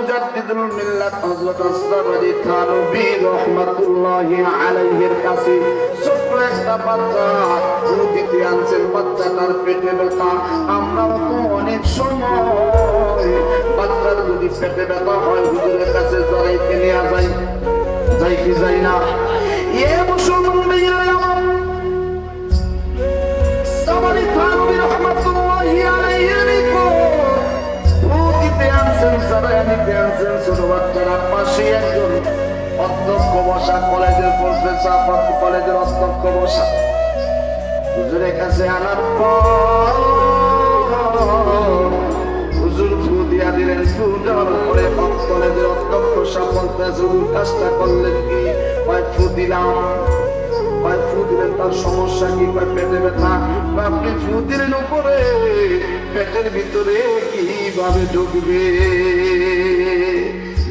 মুজাদ্দিদুল মিল্লাত হযরত আসরাবি থানবী রাহমাতুল্লাহি আলাইহির কাছে ছোট্ট একটা বাচ্চা দিতে আনছেন, বাচ্চাটার পেটে ব্যথা। আমরাও তো অনেক সময় বাচ্চার যদি পেটে ব্যথা হয় হুজুরের কাছে জড়াইতে নিয়ে যাই কি যাই না? এ মুসলমান ভাইয়েরা আমার, আসরাবি থানবী রাহমাতুল্লাহি আলাইহির পাশে একজন অধ্যক্ষ বসা, কলেজের প্রফেসর, কলেজের অধ্যক্ষ বসা। হুজুরের কাছে আনার পর হুজুর ফু দিয়া দিলেন। ফু দেওয়ার পরে কলেজের অধ্যক্ষ সাহেব বলতেছে, কাজটা করলেন কি? ফু দিলাম। ফু দিলেন, তার সমস্যা কি? পেটে ব্যথা। আপনি ফু দিলেন উপরে, পেটের ভিতরে কিভাবে ঢুকবে?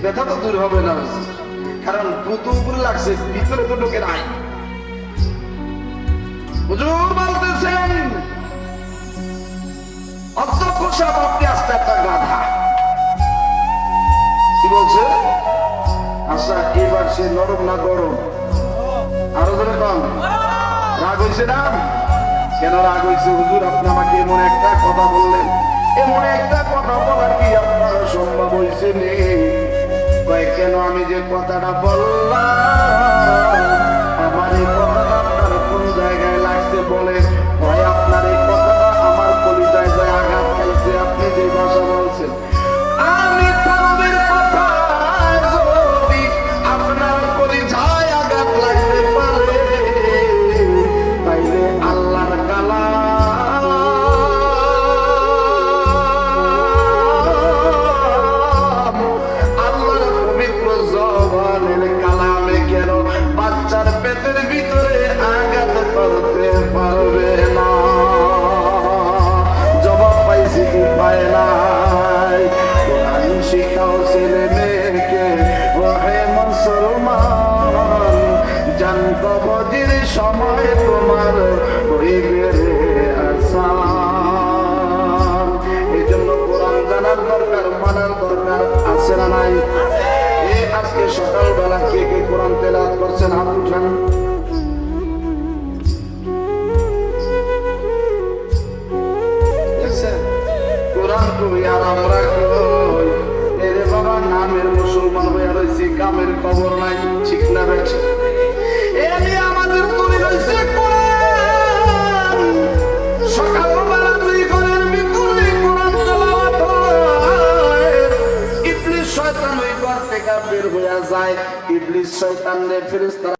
ব্যথা তো দূর হবে না, কারণ ফুটো উপরে লাগছে, ভিতরে তো ঢুকে নাই। হুজুর বলতেছেন, অধ্যক্ষ সাহেব আপনি আস্তে একটা গাধা। কি বলছে? আচ্ছা এবার সে নরম না গরম? আরো ধরে কম। রাগ হয়েছে না? কেন রাগ হয়েছে? হুজুর আপনি আমাকে এমন একটা কথা বললেন, এমন একটা কথা বলার কি আপনার সম্ভব হয়েছে? কেন আমি যে কথাটা বললাম, আমার এই কথাটা আপনার কোন জায়গায় লাগছে বলে হয় আপনার এই কথাটা আমার কলিজায় যায় আঘাত খাইছে। আপনি যে ভাষা বলছেন, আমি থানবীর কথা যদি আপনার কলিজায় আঘাত লাগতে পারে, তাইলে আল্লাহর কালাম, আল্লাহর পবিত্র জবানের কালামে কেন বাচ্চার পেটের ভিতরে আঘাত করতে পারবে না? জবাব পাইছি কি পায় নাই? কোরআন শিখাও ছেলে মেয়েকে, ওহে মুসলমান, জান কবজির সময় তোমার হইবে রে আসান। এই জন্য কোরআন জানার দরকার, মানার দরকার আছে না নাই? আজকে সকালবেলা কে কে কোরআন তেলাওয়াত করছেন হাত উঠান। কোরআন কই আর আমরা কই? এরে বাবা, নামের মুসলমান হইয়া রয়েছি, কামের খবর নাই। ঠিক না বেঠি? এমনি আমাদের তৈরি রয়েছে কোরআন। সকালবেলা তুই ঘরের ভিতরে কোরআন তেলাওয়াত হয়, ইবলিস শয়তান ওই ঘর থেকে বের হইয়া যায়। ইবলিস শয়তান রে ফেরেশতা